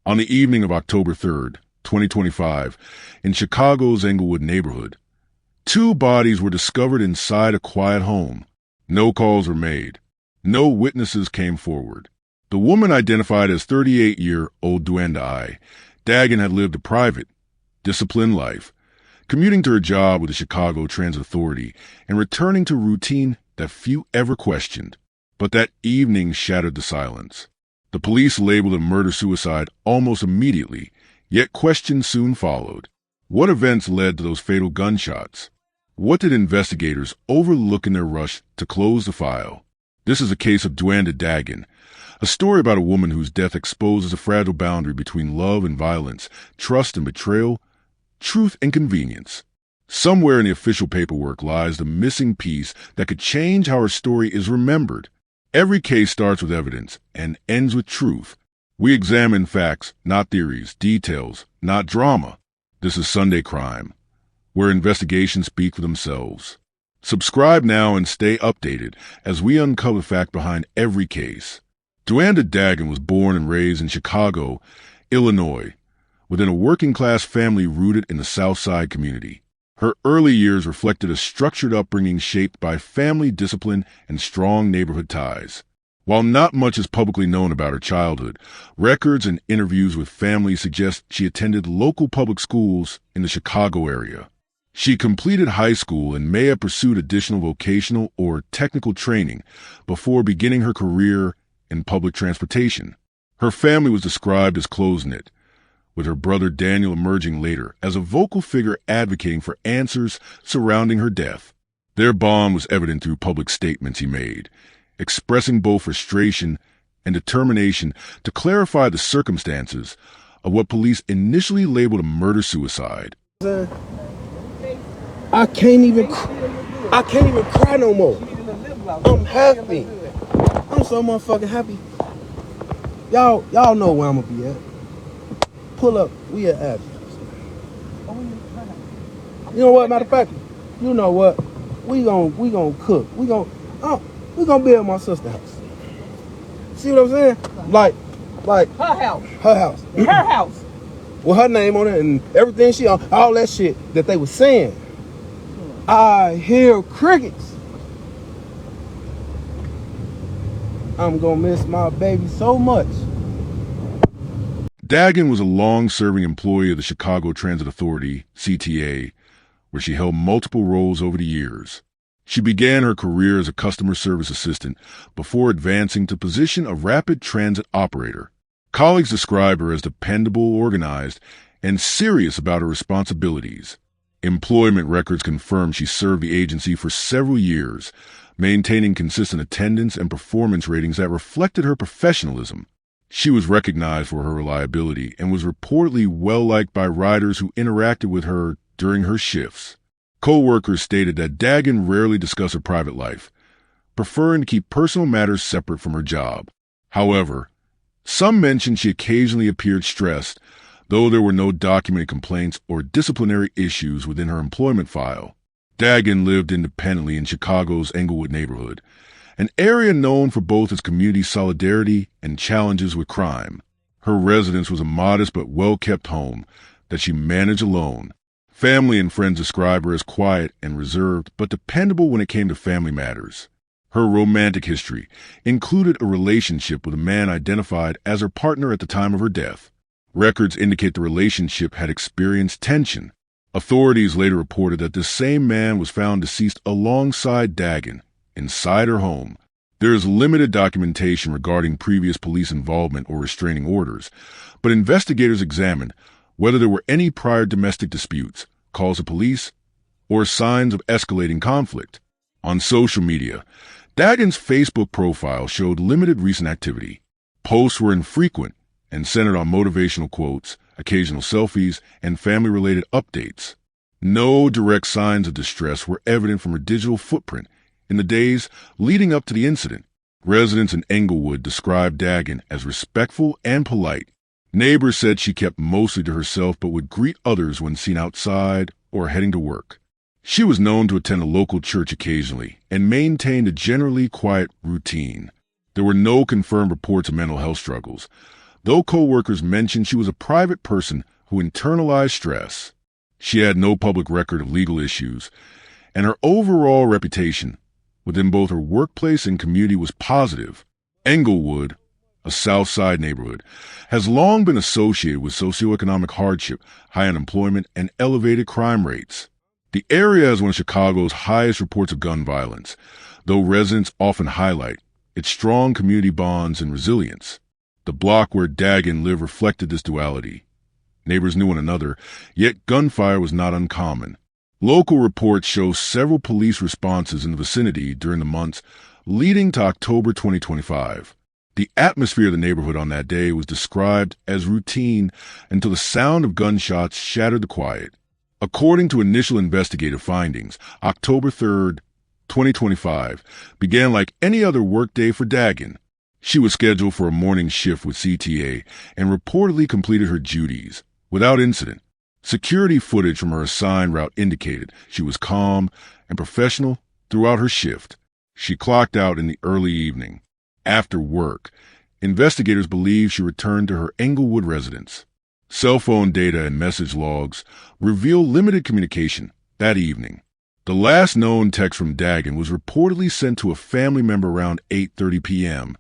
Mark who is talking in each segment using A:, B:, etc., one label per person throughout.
A: On the evening of October 3rd, 2025, in Chicago's Englewood neighborhood, two bodies were discovered inside a quiet home. No calls were made. No witnesses came forward. The woman, identified as 38-year-old Duanda I. Dagan, had lived a private, disciplined life, commuting to her job with the Chicago Transit Authority and returning to routine that few ever questioned. But that evening shattered the silence. The police labeled it murder-suicide almost immediately, yet questions soon followed. What events led to those fatal gunshots? What did investigators overlook in their rush to close the file? This is a case of Duanda Dagan, a story about a woman whose death exposes a fragile boundary between love and violence, trust and betrayal, truth and convenience. Somewhere in the official paperwork lies the missing piece that could change how her story is remembered. Every case starts with evidence and ends with truth. We examine facts, not theories, details, not drama. This is Sunday Crime, where investigations speak for themselves. Subscribe now and stay updated as we uncover the fact behind every case. Duanda Dagan was born and raised in Chicago, Illinois, within a working-class family rooted in the South Side community. Her early years reflected a structured upbringing shaped by family discipline and strong neighborhood ties. While not much is publicly known about her childhood, records and interviews with family suggest she attended local public schools in the Chicago area. She completed high school and may have pursued additional vocational or technical training before beginning her career in public transportation. Her family was described as close-knit, with her brother Daniel emerging later as a vocal figure advocating for answers surrounding her death. Their bond was evident through public statements he made, expressing both frustration and determination to clarify the circumstances of what police initially labeled a murder-suicide.
B: I can't even cry no more. I'm happy. I'm so motherfucking happy. Y'all know where I'm gonna be at. Pull up, we at Abby. You know what, matter of fact, you know what? We gonna cook. We gonna be at my sister's house. See what I'm saying? Like
C: Her house.
B: her house.
C: Her house.
B: With her name on it and everything she on, all that shit that they was saying. I hear crickets. I'm gonna miss my baby so much.
A: Dagan was a long-serving employee of the Chicago Transit Authority, CTA, where she held multiple roles over the years. She began her career as a customer service assistant before advancing to the position of rapid transit operator. Colleagues describe her as dependable, organized, and serious about her responsibilities. Employment records confirm she served the agency for several years, maintaining consistent attendance and performance ratings that reflected her professionalism. She was recognized for her reliability and was reportedly well-liked by riders who interacted with her during her shifts. Co-workers stated that Dagan rarely discussed her private life, preferring to keep personal matters separate from her job. However, some mentioned she occasionally appeared stressed, though there were no documented complaints or disciplinary issues within her employment file. Dagan lived independently in Chicago's Englewood neighborhood, an area known for both its community solidarity and challenges with crime. Her residence was a modest but well-kept home that she managed alone. Family and friends describe her as quiet and reserved, but dependable when it came to family matters. Her romantic history included a relationship with a man identified as her partner at the time of her death. Records indicate the relationship had experienced tension. Authorities later reported that this same man was found deceased alongside Dagan inside her home. There is limited documentation regarding previous police involvement or restraining orders, but investigators examined whether there were any prior domestic disputes, calls to police, or signs of escalating conflict. On social media, Dagan's Facebook profile showed limited recent activity. Posts were infrequent and centered on motivational quotes, occasional selfies, and family-related updates. No direct signs of distress were evident from her digital footprint in the days leading up to the incident. Residents in Englewood described Dagan as respectful and polite. Neighbors said she kept mostly to herself but would greet others when seen outside or heading to work. She was known to attend a local church occasionally and maintained a generally quiet routine. There were no confirmed reports of mental health struggles, though co-workers mentioned she was a private person who internalized stress. She had no public record of legal issues, and her overall reputation within both her workplace and community was positive. Englewood, a South Side neighborhood, has long been associated with socioeconomic hardship, high unemployment, and elevated crime rates. The area has one of Chicago's highest reports of gun violence, though residents often highlight its strong community bonds and resilience. The block where Dagan lived reflected this duality. Neighbors knew one another, yet gunfire was not uncommon. Local reports show several police responses in the vicinity during the months leading to October 2025. The atmosphere of the neighborhood on that day was described as routine until the sound of gunshots shattered the quiet. According to initial investigative findings, October 3rd, 2025 began like any other workday for Dagan. She was scheduled for a morning shift with CTA and reportedly completed her duties without incident. Security footage from her assigned route indicated she was calm and professional throughout her shift. She clocked out in the early evening. After work, investigators believe she returned to her Englewood residence. Cell phone data and message logs reveal limited communication that evening. The last known text from Dagan was reportedly sent to a family member around 8:30 p.m.,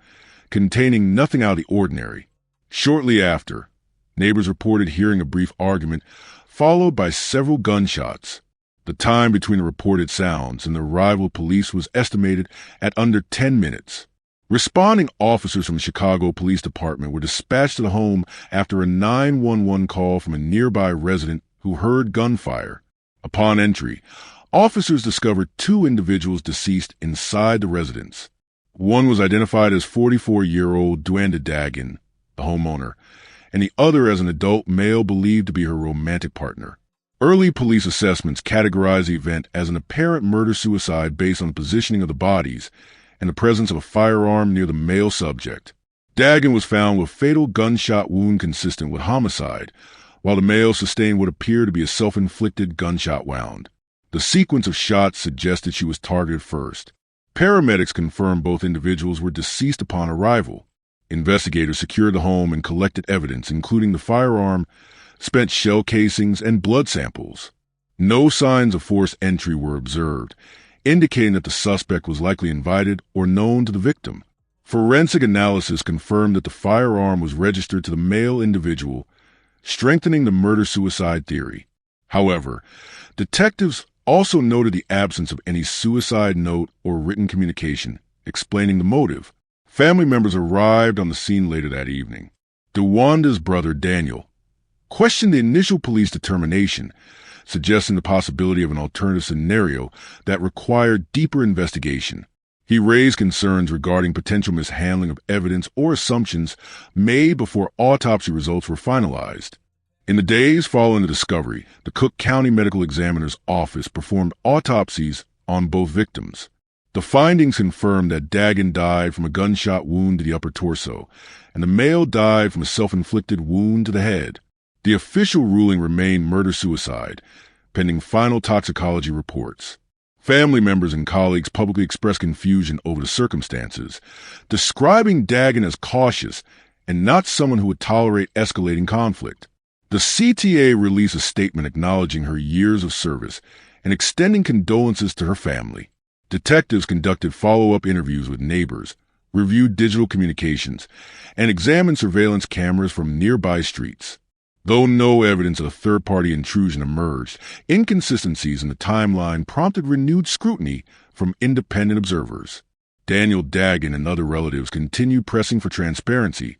A: containing nothing out of the ordinary. Shortly after, neighbors reported hearing a brief argument followed by several gunshots. The time between the reported sounds and the arrival of police was estimated at under 10 minutes. Responding officers from the Chicago Police Department were dispatched to the home after a 911 call from a nearby resident who heard gunfire. Upon entry, officers discovered two individuals deceased inside the residence. One was identified as 44-year-old Duanda Dagan, the homeowner, and the other as an adult male believed to be her romantic partner. Early police assessments categorized the event as an apparent murder-suicide based on the positioning of the bodies and the presence of a firearm near the male subject. Dagan was found with fatal gunshot wound consistent with homicide, while the male sustained what appeared to be a self-inflicted gunshot wound. The sequence of shots suggested she was targeted first. Paramedics confirmed both individuals were deceased upon arrival. Investigators secured the home and collected evidence, including the firearm, spent shell casings, and blood samples. No signs of forced entry were observed, indicating that the suspect was likely invited or known to the victim. Forensic analysis confirmed that the firearm was registered to the male individual, strengthening the murder-suicide theory. However, detectives also noted the absence of any suicide note or written communication, explaining the motive. Family members arrived on the scene later that evening. Duanda's brother, Daniel, questioned the initial police determination, suggesting the possibility of an alternative scenario that required deeper investigation. He raised concerns regarding potential mishandling of evidence or assumptions made before autopsy results were finalized. In the days following the discovery, the Cook County Medical Examiner's Office performed autopsies on both victims. The findings confirmed that Dagan died from a gunshot wound to the upper torso, and the male died from a self-inflicted wound to the head. The official ruling remained murder-suicide, pending final toxicology reports. Family members and colleagues publicly expressed confusion over the circumstances, describing Dagan as cautious and not someone who would tolerate escalating conflict. The CTA released a statement acknowledging her years of service and extending condolences to her family. Detectives conducted follow-up interviews with neighbors, reviewed digital communications, and examined surveillance cameras from nearby streets. Though no evidence of a third-party intrusion emerged, inconsistencies in the timeline prompted renewed scrutiny from independent observers. Daniel Dagan and other relatives continued pressing for transparency,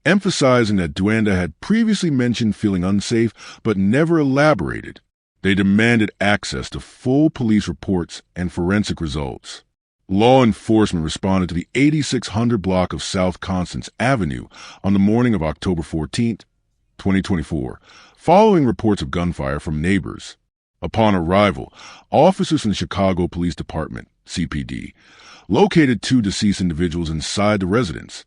A: emphasizing that Duanda had previously mentioned feeling unsafe but never elaborated. They demanded access to full police reports and forensic results. Law enforcement responded to the 8600 block of South Constance Avenue on the morning of October 14th, 2024, following reports of gunfire from neighbors. Upon arrival, officers from the Chicago Police Department, CPD, located two deceased individuals inside the residence.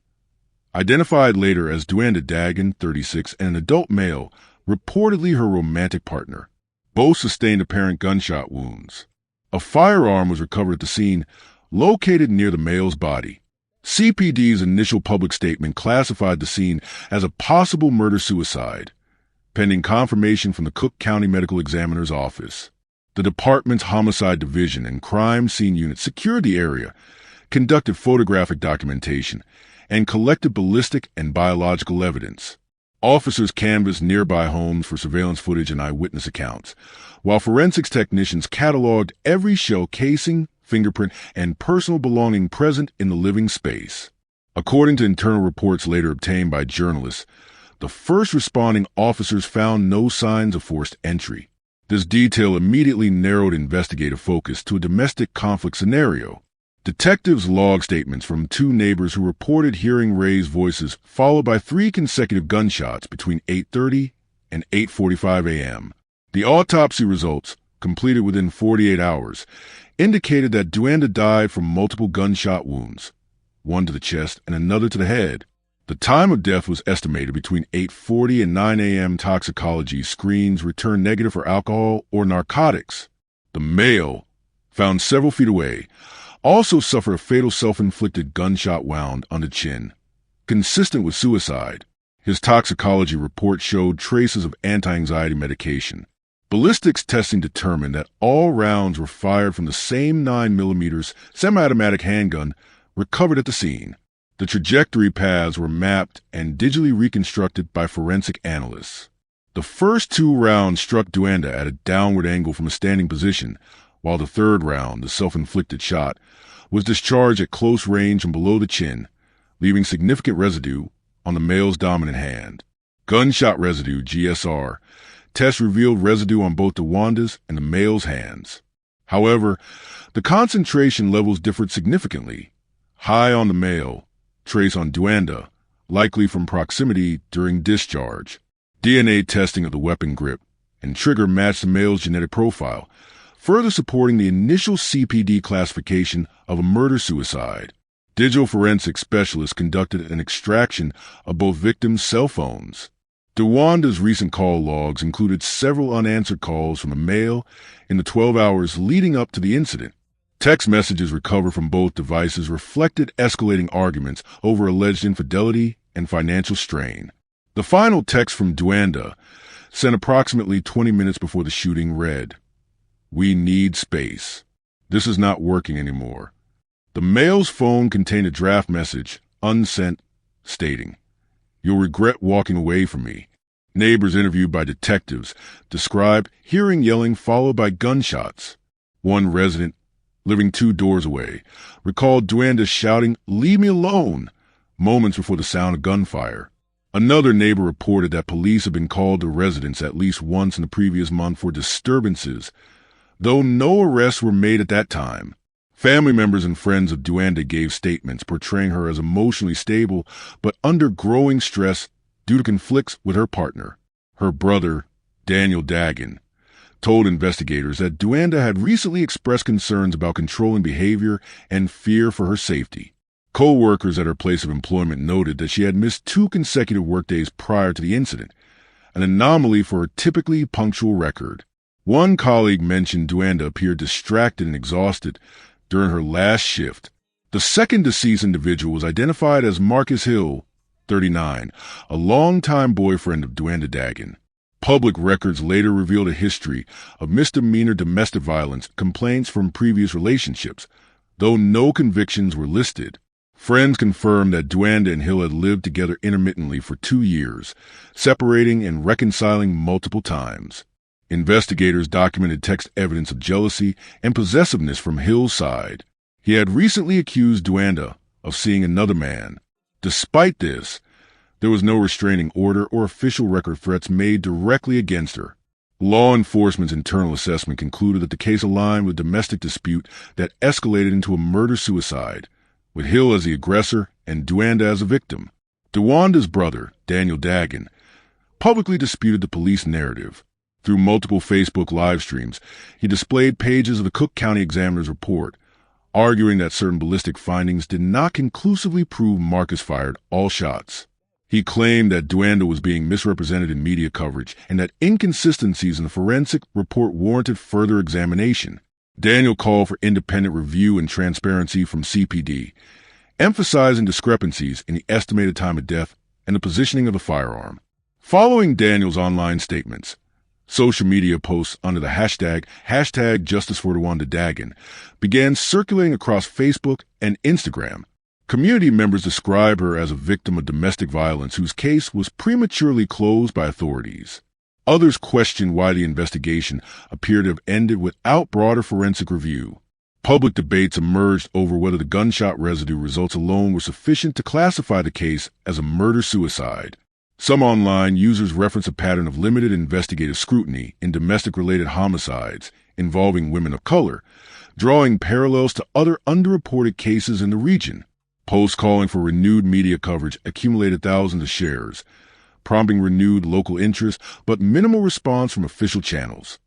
A: Identified later as Duanda Dagan, 36, and an adult male, reportedly her romantic partner. Both sustained apparent gunshot wounds. A firearm was recovered at the scene, located near the male's body. CPD's initial public statement classified the scene as a possible murder-suicide, pending confirmation from the Cook County Medical Examiner's office. The department's Homicide Division and Crime Scene Unit secured the area, conducted photographic documentation, and collected ballistic and biological evidence. Officers canvassed nearby homes for surveillance footage and eyewitness accounts, while forensics technicians cataloged every shell casing, fingerprint, and personal belonging present in the living space. According to internal reports later obtained by journalists, the first responding officers found no signs of forced entry. This detail immediately narrowed investigative focus to a domestic conflict scenario. Detectives logged statements from two neighbors who reported hearing raised voices, followed by 3 consecutive gunshots between 8:30 and 8:45 a.m. The autopsy results, completed within 48 hours, indicated that Duanda died from multiple gunshot wounds, one to the chest and another to the head. The time of death was estimated between 8:40 and 9 a.m. Toxicology screens returned negative for alcohol or narcotics. The male, found several feet away, also suffered a fatal self-inflicted gunshot wound on the chin, consistent with suicide. His toxicology report showed traces of anti-anxiety medication. Ballistics testing determined that all rounds were fired from the same 9mm semi-automatic handgun recovered at the scene. The trajectory paths were mapped and digitally reconstructed by forensic analysts. The first 2 rounds struck Duanda at a downward angle from a standing position, while the third round, the self-inflicted shot, was discharged at close range from below the chin, leaving significant residue on the male's dominant hand. Gunshot residue, GSR, tests revealed residue on both Duanda's and the male's hands. However, the concentration levels differed significantly. High on the male, trace on Duanda, likely from proximity during discharge. DNA testing of the weapon grip and trigger matched the male's genetic profile, further supporting the initial CPD classification of a murder-suicide. Digital forensics specialists conducted an extraction of both victims' cell phones. Duanda's recent call logs included several unanswered calls from a male in the 12 hours leading up to the incident. Text messages recovered from both devices reflected escalating arguments over alleged infidelity and financial strain. The final text from Duanda, sent approximately 20 minutes before the shooting, read, "We need space. This is not working anymore." The male's phone contained a draft message, unsent, stating, "You'll regret walking away from me." Neighbors interviewed by detectives described hearing yelling followed by gunshots. One resident, living 2 doors away, recalled Duanda shouting, "Leave me alone," moments before the sound of gunfire. Another neighbor reported that police had been called to residents at least once in the previous month for disturbances, though no arrests were made at that time. Family members and friends of Duanda gave statements portraying her as emotionally stable but under growing stress due to conflicts with her partner. Her brother, Daniel Dagan, told investigators that Duanda had recently expressed concerns about controlling behavior and fear for her safety. Co-workers at her place of employment noted that she had missed 2 consecutive workdays prior to the incident, an anomaly for her typically punctual record. One colleague mentioned Duanda appeared distracted and exhausted during her last shift. The second deceased individual was identified as Marcus Hill, 39, a longtime boyfriend of Duanda Dagan. Public records later revealed a history of misdemeanor domestic violence complaints from previous relationships, though no convictions were listed. Friends confirmed that Duanda and Hill had lived together intermittently for 2 years, separating and reconciling multiple times. Investigators documented text evidence of jealousy and possessiveness from Hill's side. He had recently accused Duanda of seeing another man. Despite this, there was no restraining order or official record threats made directly against her. Law enforcement's internal assessment concluded that the case aligned with a domestic dispute that escalated into a murder-suicide, with Hill as the aggressor and Duanda as a victim. Duanda's brother, Daniel Dagan, publicly disputed the police narrative. Through multiple Facebook live streams, he displayed pages of the Cook County Examiner's report, arguing that certain ballistic findings did not conclusively prove Marcus fired all shots. He claimed that Duanda was being misrepresented in media coverage and that inconsistencies in the forensic report warranted further examination. Daniel called for independent review and transparency from CPD, emphasizing discrepancies in the estimated time of death and the positioning of the firearm. Following Daniel's online statements, social media posts under the hashtag Justice for DeWanda Dagen began circulating across Facebook and Instagram. Community members describe her as a victim of domestic violence whose case was prematurely closed by authorities. Others question why the investigation appeared to have ended without broader forensic review. Public debates emerged over whether the gunshot residue results alone were sufficient to classify the case as a murder-suicide. Some online users reference a pattern of limited investigative scrutiny in domestic-related homicides involving women of color, drawing parallels to other underreported cases in the region. Posts calling for renewed media coverage accumulated thousands of shares, prompting renewed local interest but minimal response from official channels.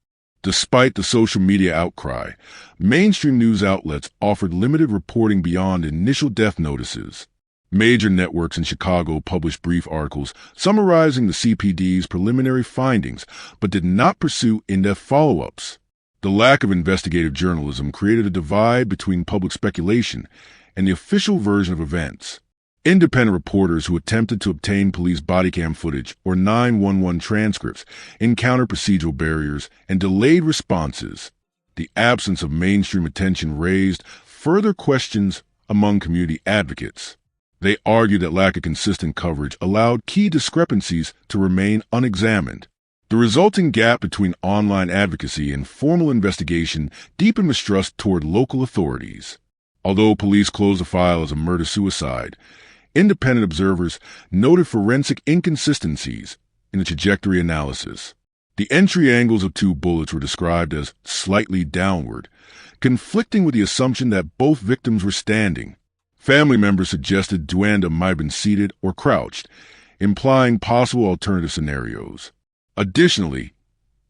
A: Despite the social media outcry, mainstream news outlets offered limited reporting beyond initial death notices. Major networks in Chicago published brief articles summarizing the CPD's preliminary findings but did not pursue in-depth follow-ups. The lack of investigative journalism created a divide between public speculation and the official version of events. Independent reporters who attempted to obtain police body cam footage or 911 transcripts encountered procedural barriers and delayed responses. The absence of mainstream attention raised further questions among community advocates. They argued that lack of consistent coverage allowed key discrepancies to remain unexamined. The resulting gap between online advocacy and formal investigation deepened mistrust toward local authorities. Although police closed the file as a murder-suicide, independent observers noted forensic inconsistencies in the trajectory analysis. The entry angles of two bullets were described as slightly downward, conflicting with the assumption that both victims were standing. Family members suggested DeWanda might have been seated or crouched, implying possible alternative scenarios. Additionally,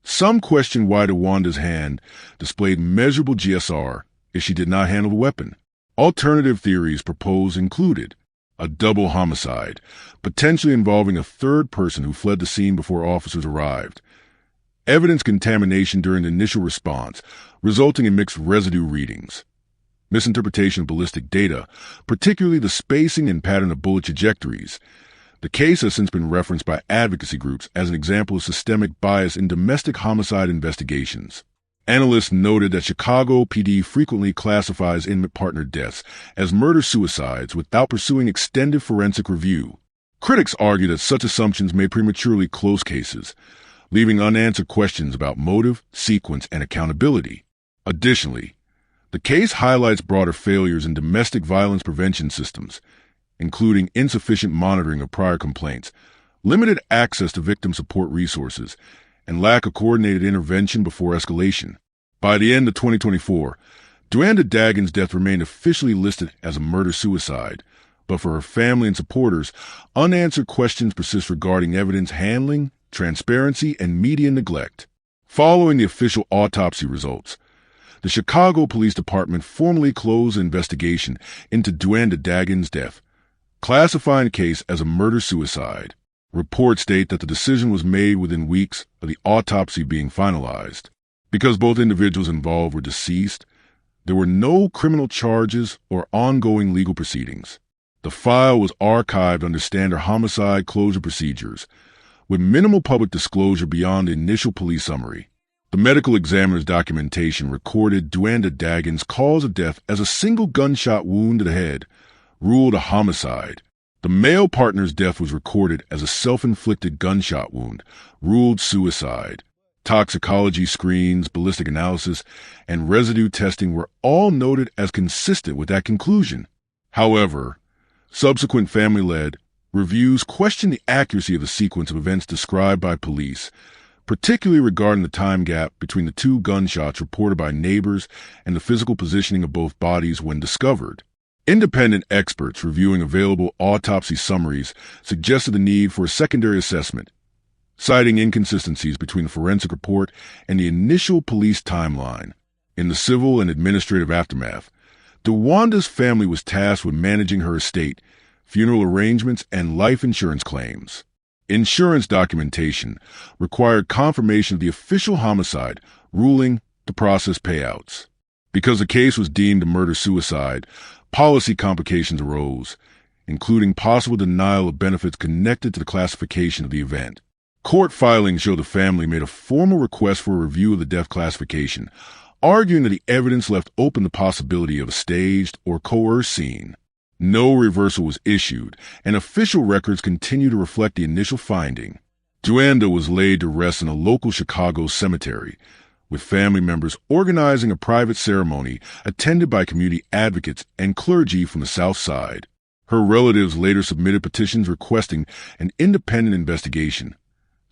A: some questioned why DeWanda's hand displayed measurable GSR if she did not handle the weapon. Alternative theories proposed included a double homicide, potentially involving a third person who fled the scene before officers arrived, evidence contamination during the initial response, resulting in mixed residue readings, misinterpretation of ballistic data, particularly the spacing and pattern of bullet trajectories. The case has since been referenced by advocacy groups as an example of systemic bias in domestic homicide investigations. Analysts noted that Chicago PD frequently classifies intimate partner deaths as murder-suicides without pursuing extended forensic review. Critics argue that such assumptions may prematurely close cases, leaving unanswered questions about motive, sequence, and accountability. Additionally, the case highlights broader failures in domestic violence prevention systems, including insufficient monitoring of prior complaints, limited access to victim support resources, and lack of coordinated intervention before escalation. By the end of 2024, DeWanda Dagen's death remained officially listed as a murder-suicide, but for her family and supporters, unanswered questions persist regarding evidence handling, transparency, and media neglect. Following the official autopsy results, the Chicago Police Department formally closed an investigation into DeWanda Dagen's death, classifying the case as a murder-suicide. Reports state that the decision was made within weeks of the autopsy being finalized. Because both individuals involved were deceased, there were no criminal charges or ongoing legal proceedings. The file was archived under standard homicide closure procedures, with minimal public disclosure beyond the initial police summary. The medical examiner's documentation recorded DeWanda Dagen's cause of death as a single gunshot wound to the head, ruled a homicide. The male partner's death was recorded as a self-inflicted gunshot wound, ruled suicide. Toxicology screens, ballistic analysis, and residue testing were all noted as consistent with that conclusion. However, subsequent family-led reviews questioned the accuracy of the sequence of events described by police, particularly regarding the time gap between the two gunshots reported by neighbors and the physical positioning of both bodies when discovered. Independent experts reviewing available autopsy summaries suggested the need for a secondary assessment, citing inconsistencies between the forensic report and the initial police timeline. In the civil and administrative aftermath, DeWanda's family was tasked with managing her estate, funeral arrangements, and life insurance claims. Insurance documentation required confirmation of the official homicide, ruling to process payouts. Because the case was deemed a murder-suicide, Policy complications arose, including possible denial of benefits connected to the classification of the event. Court filings show the family made a formal request for a review of the death classification, arguing that the evidence left open the possibility of a staged or coerced scene. No reversal was issued, and official records continue to reflect the initial finding. Duanda was laid to rest in a local Chicago cemetery, with family members organizing a private ceremony attended by community advocates and clergy from the South Side. Her relatives later submitted petitions requesting an independent investigation,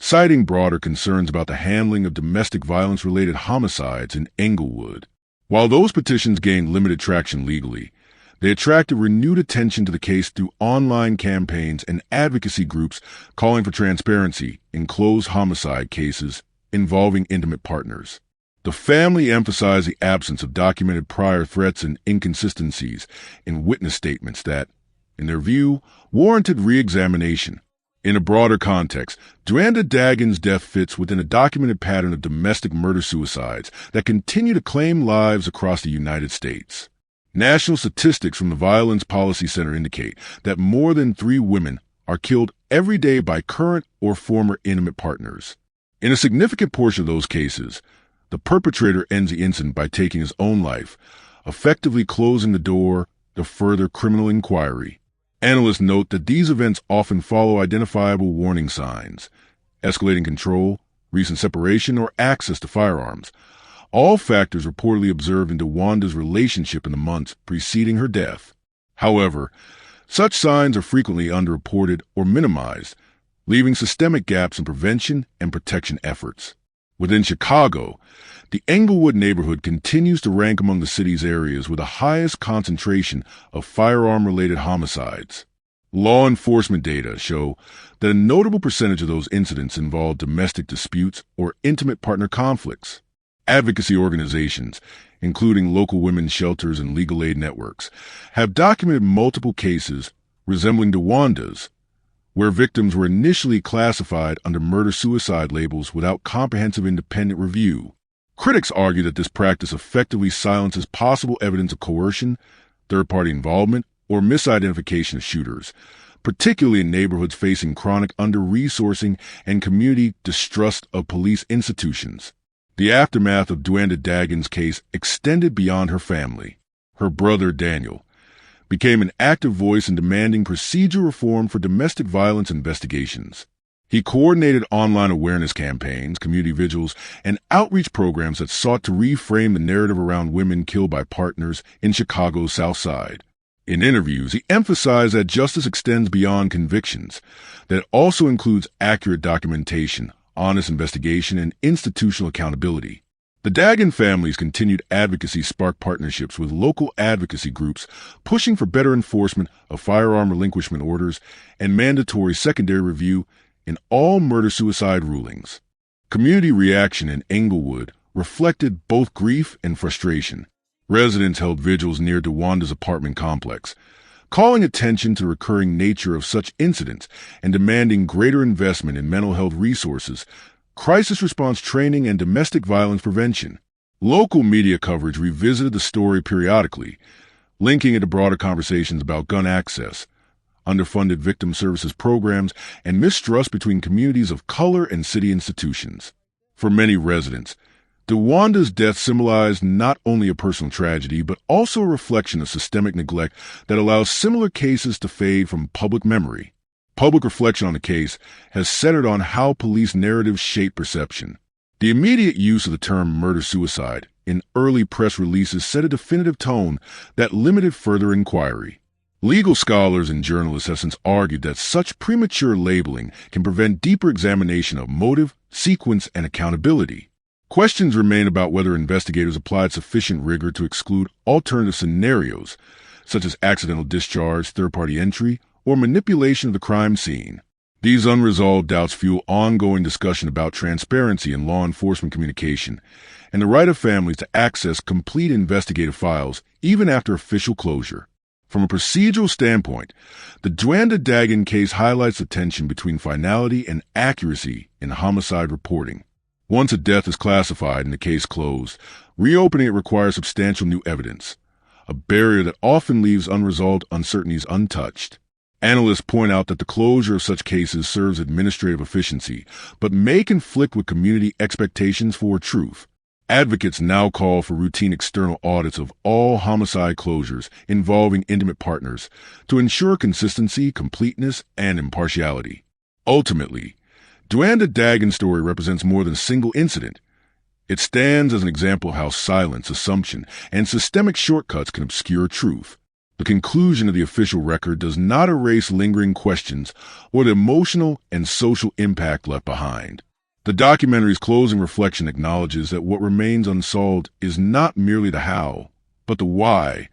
A: citing broader concerns about the handling of domestic violence-related homicides in Englewood. While those petitions gained limited traction legally, they attracted renewed attention to the case through online campaigns and advocacy groups calling for transparency in closed homicide cases involving intimate partners. The family emphasized the absence of documented prior threats and inconsistencies in witness statements that, in their view, warranted re-examination. In a broader context, Duanda Dagan's death fits within a documented pattern of domestic murder-suicides that continue to claim lives across the United States. National statistics from the Violence Policy Center indicate that more than 3 women are killed every day by current or former intimate partners. In a significant portion of those cases, the perpetrator ends the incident by taking his own life, effectively closing the door to further criminal inquiry. Analysts note that these events often follow identifiable warning signs: escalating control, recent separation, or access to firearms, all factors reportedly observed in Duanda's relationship in the months preceding her death. However, such signs are frequently underreported or minimized, leaving systemic gaps in prevention and protection efforts. Within Chicago, the Englewood neighborhood continues to rank among the city's areas with the highest concentration of firearm-related homicides. Law enforcement data show that a notable percentage of those incidents involve domestic disputes or intimate partner conflicts. Advocacy organizations, including local women's shelters and legal aid networks, have documented multiple cases resembling Duanda's, where victims were initially classified under murder-suicide labels without comprehensive independent review. Critics argue that this practice effectively silences possible evidence of coercion, third-party involvement, or misidentification of shooters, particularly in neighborhoods facing chronic under-resourcing and community distrust of police institutions. The aftermath of Duanda Dagan's case extended beyond her family. Her brother, Daniel, became an active voice in demanding procedural reform for domestic violence investigations. He coordinated online awareness campaigns, community vigils, and outreach programs that sought to reframe the narrative around women killed by partners in Chicago's South Side. In interviews, he emphasized that justice extends beyond convictions, that it also includes accurate documentation, honest investigation, and institutional accountability. The Dagan family's continued advocacy sparked partnerships with local advocacy groups pushing for better enforcement of firearm relinquishment orders and mandatory secondary review in all murder-suicide rulings. Community reaction in Englewood reflected both grief and frustration. Residents held vigils near Duanda's apartment complex, calling attention to the recurring nature of such incidents and demanding greater investment in mental health resources, crisis response training, and domestic violence prevention. Local media coverage revisited the story periodically, linking it to broader conversations about gun access, underfunded victim services programs, and mistrust between communities of color and city institutions. For many residents, Duanda's death symbolized not only a personal tragedy, but also a reflection of systemic neglect that allows similar cases to fade from public memory. Public reflection on the case has centered on how police narratives shape perception. The immediate use of the term murder-suicide in early press releases set a definitive tone that limited further inquiry. Legal scholars and journalists have since argued that such premature labeling can prevent deeper examination of motive, sequence, and accountability. Questions remain about whether investigators applied sufficient rigor to exclude alternative scenarios, such as accidental discharge, third-party entry, or manipulation of the crime scene. These unresolved doubts fuel ongoing discussion about transparency in law enforcement communication and the right of families to access complete investigative files even after official closure. From a procedural standpoint, the Duanda Dagan case highlights the tension between finality and accuracy in homicide reporting. Once a death is classified and the case closed, reopening it requires substantial new evidence, a barrier that often leaves unresolved uncertainties untouched. Analysts point out that the closure of such cases serves administrative efficiency, but may conflict with community expectations for truth. Advocates now call for routine external audits of all homicide closures involving intimate partners to ensure consistency, completeness, and impartiality. Ultimately, DeWanda Dagan's story represents more than a single incident. It stands as an example of how silence, assumption, and systemic shortcuts can obscure truth. The conclusion of the official record does not erase lingering questions or the emotional and social impact left behind. The documentary's closing reflection acknowledges that what remains unsolved is not merely the how, but the why,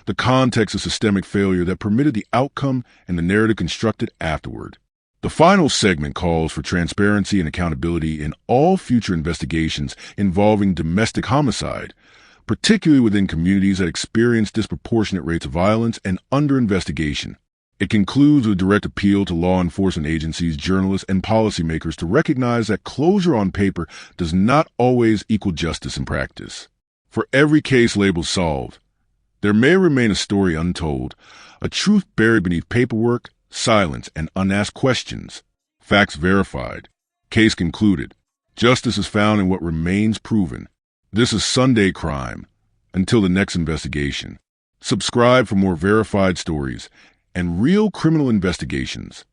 A: the context of systemic failure that permitted the outcome and the narrative constructed afterward. The final segment calls for transparency and accountability in all future investigations involving domestic homicide, particularly within communities that experience disproportionate rates of violence and under investigation. It concludes with a direct appeal to law enforcement agencies, journalists, and policymakers to recognize that closure on paper does not always equal justice in practice. For every case labeled solved, there may remain a story untold, a truth buried beneath paperwork, silence, and unasked questions. Facts verified. Case concluded. Justice is found in what remains proven. This is Sunday Crime. Until the next investigation. Subscribe for more verified stories and real criminal investigations.